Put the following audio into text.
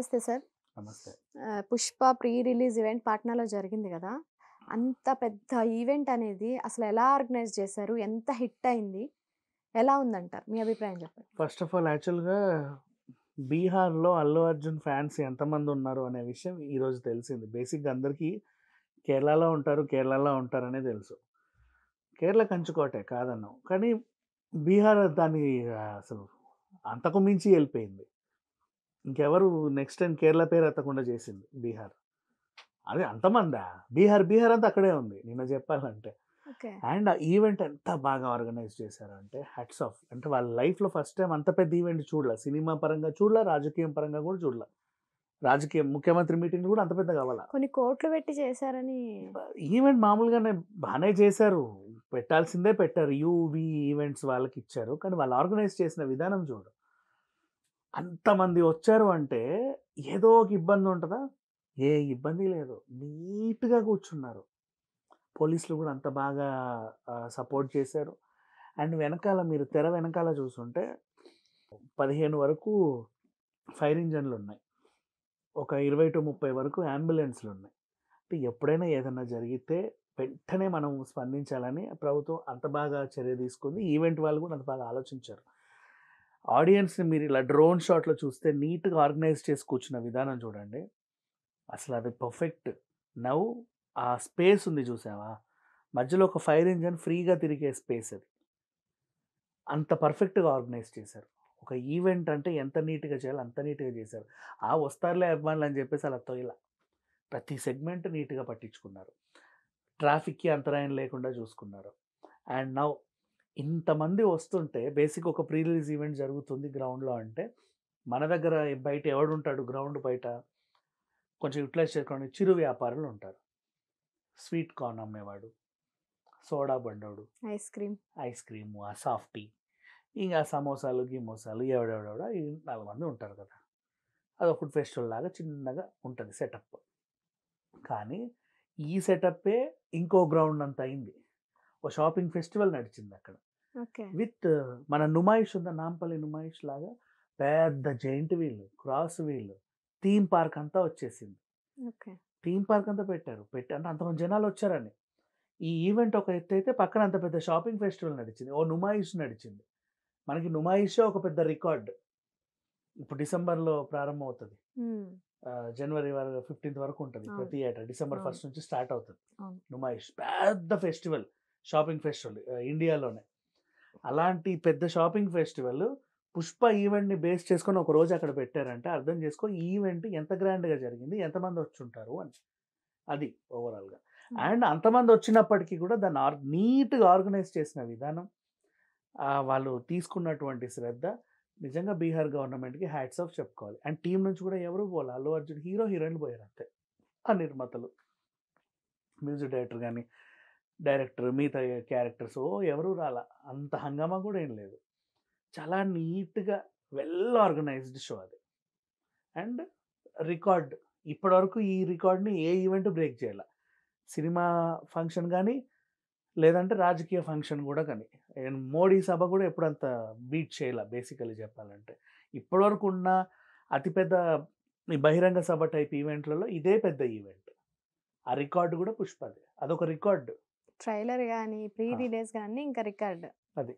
నమస్తే సార్. నమస్తే. 'Pushpa' pre release event పాట్నాలో జరిగింది గదా! అంత పెద్ద ఈవెంట్ అనేది అసలు ఎలా ఆర్గనైజ్ చేశారు? ఎంత హిట్ అయింది? ఎలా ఉందంటారు? మీ అభిప్రాయం చెప్పండి. ఫస్ట్ ఆఫ్ ఆల్ యాక్చువల్‌గా బీహార్‌లో 'అల్లు అర్జున్' ఫ్యాన్స్ ఎంతమంది ఉన్నారు అనే విషయం ఈరోజు తెలిసింది. బేసిక్‌గా అందరికీ కేరళలో ఉంటారనే తెలుసు. కేరళ కంచుకోటే కాదనం. కానీ బీహార్ దాన్ని అసలు అంతకు మించి ఎళ్ళిపోయింది. ఇంకెవరు నెక్స్ట్ టైమ్ కేరళ పేరు ఎత్తకుండా చేసింది బీహార్. అది అంతమందా? బీహార్ అంతా అక్కడే ఉంది నిన్న చెప్పాలంటే. ఓకే. అండ్ ఆ ఈవెంట్ ఎంత బాగా ఆర్గనైజ్ చేశారంటే హ్యాట్స్ ఆఫ్. అంటే వాళ్ళ లైఫ్‌లో ఫస్ట్ టైమ్ అంత పెద్ద ఈవెంట్ చూడలే. సినిమా పరంగా చూడలే, రాజకీయం పరంగా కూడా చూడలే. రాజకీయం ముఖ్యమంత్రి మీటింగ్‌లు కూడా అంత పెద్దగా అవ్వల. కొన్ని కోట్లు పెట్టి చేశారని. ఈవెంట్ మామూలుగానే బానే చేశారు. పెట్టాల్సిందే పెట్టారు. యూవీ ఈవెంట్స్ వాళ్ళకిచ్చారు. కానీ వాళ్ళు ఆర్గనైజ్ చేసిన విధానం చూడు. అంతమంది వచ్చారు అంటే ఏదో ఒక ఇబ్బంది ఉంటదా? ఏ ఇబ్బంది లేదు. నీట్‌గా కూర్చున్నారు. పోలీసులు కూడా అంత బాగా సపోర్ట్ చేశారు. అండ్ వెనకాల మీరు తెర వెనకాల చూసుంటే 15 వరకు ఫైర్ ఇంజిన్‌లున్నాయి. ఒక 20-30 వరకు అంబులెన్స్‌లున్నాయి. అంటే ఎప్పుడైనా ఏదన్నా జరిగితే వెంటనే మనం స్పందించాలని ప్రభుత్వం అంత బాగా చర్య తీసుకుంది. ఈవెంట్ వాళ్ళు కూడా అంత బాగా ఆలోచించారు. ఆడియన్స్‌ని మీరు ఇలా డ్రోన్ షాట్‌లో చూస్తే నీట్‌గా ఆర్గనైజ్ చేసి కూర్చున్న విధానం చూడండి. అసలు అది పర్ఫెక్ట్. నౌ ఆ స్పేస్ ఉంది చూసావా? మధ్యలో ఒక ఫైర్ ఇంజిన్ ఫ్రీగా తిరిగే స్పేస్ అది. అంత పర్ఫెక్ట్‌గా ఆర్గనైజ్ చేశారు. ఒక ఈవెంట్ అంటే ఎంత నీట్‌గా చేయాలో అంత నీట్‌గా చేశారు. వస్తారులే అభిమానులు అని చెప్పేసి అలా తొయల. ప్రతి సెగ్మెంట్ నీట్‌గా పట్టించుకున్నారు. ట్రాఫిక్‌కి అంతరాయం లేకుండా చూసుకున్నారు. అండ్ నౌ ఇంతమంది వస్తుంటే బేసిక్ ఒక ప్రీ రిలీజ్ ఈవెంట్ జరుగుతుంది గ్రౌండ్‌లో అంటే, మన దగ్గర బయట ఎవడుంటాడు గ్రౌండ్ బయట? కొంచెం యుటిలైజ్ చేసుకోవడానికి చిరు వ్యాపారులు ఉంటారు. స్వీట్ కార్న్ అమ్మేవాడు, సోడా బండోడు, ఐస్ క్రీమ్. ఐస్ క్రీము, ఆ సాఫ్టీ, ఇంగా సమోసాలు, గిమోసాలు ఎవడెవడెవడో ఈ 4 మంది ఉంటారు కదా! అదొక ఫుడ్ ఫెస్టివల్ లాగా చిన్నగా ఉంటది సెటప్. కానీ ఈ సెటప్పే ఇంకో గ్రౌండ్ అంత అయింది. ఓ షాపింగ్ ఫెస్టివల్ నడిచిందక్కడ. ఓకే. విత్ మన నుమాయిష్ ఉందా నాంపల్లి నుమాయిష్ లాగా పెద్ద giant wheel, cross wheel, theme park అంతా వచ్చేసింది. ఓకే. థీమ్ పార్క్ అంతా పెట్టారు. అంటే అంతమంది జనాలొచ్చారని. ఈ ఈవెంట్ ఒక ఎత్తైతే పక్కన అంత పెద్ద షాపింగ్ ఫెస్టివల్ నడిచింది. ఓ నుమాయిష్ నడిచింది. మనకి నుమాయిషే ఒక పెద్ద రికార్డ్. ఇప్పుడు డిసెంబర్‌లో ప్రారంభమవుతది. హ్మ్. జనవరి 15థ్ వరకు ఉంటది. అవును. ప్రతి ఏటా డిసెంబర్ అవును. 1 నుంచి స్టార్ట్ అవుతది. అవును. నుమాయిష్ పెద్ద ఫెస్టివల్. షాపింగ్ ఫెస్టివల్ ఇండియాలోనే. అలాంటి పెద్ద షాపింగ్ ఫెస్టివల్ 'పుష్ప' ఈవెంట్‌ని బేస్ చేసుకొని ఒక రోజు అక్కడ పెట్టారంటే అర్థం చేసుకో ఈ ఈవెంట్ ఎంత గ్రాండ్‌గా జరిగింది. ఎంతమంది వచ్చుంటారు అని. అది ఓవరాల్‌గా. హ్మ్. అండ్ అంతమంది వచ్చినప్పటికి కూడా దాన్ని నీట్‌గా ఆర్గనైజ్ చేసిన విధానం, వాళ్ళు తీసుకున్నటువంటి శ్రద్ధ నిజంగా బీహార్ గవర్నమెంట్‌కి హ్యాట్స్ ఆఫ్ చెప్పుకోవాలి. అండ్ టీమ్ నుంచి కూడా ఎవరు పోలా. అల్లు అర్జున్ హీరోయిన్‌లు పోయారు అంతే. ఆ నిర్మాతలు, మ్యూజిక్ డైరెక్టర్ గాని, డైరెక్టర్ మిగతా క్యారెక్టర్స్ ఎవరు రాలా. అంత హంగామా కూడా ఏం లేదు. చాలా నీట్‌గా వెల్ ఆర్గనైజ్డ్ షో అది. అండ్ రికార్డ్ ఇప్పటివరకు ఈ రికార్డ్‌ని ఏ ఈవెంట్ బ్రేక్ చేయల. సినిమా ఫంక్షన్ గాని, లేదంటే రాజకీయ ఫంక్షన్ గూడా గాని. మోడీ సభ గూడా ఎప్పుడంత బీట్ చేయల బేసికల్లీ చెప్పాలంటే. ఇప్పటివరకు ఉన్న అతిపెద్ద ఈ బహిరంగ సభ టైప్ ఈవెంట్‌లలో ఇదే పెద్ద ఈవెంట్. ఆ రికార్డ్ గూడా పుష్పదే. అదొక రికార్డ్. ట్రైలర్ గాని, ప్రీ ఆ! రిలీజ్ గాని ఇంకా రికార్డ్. అది.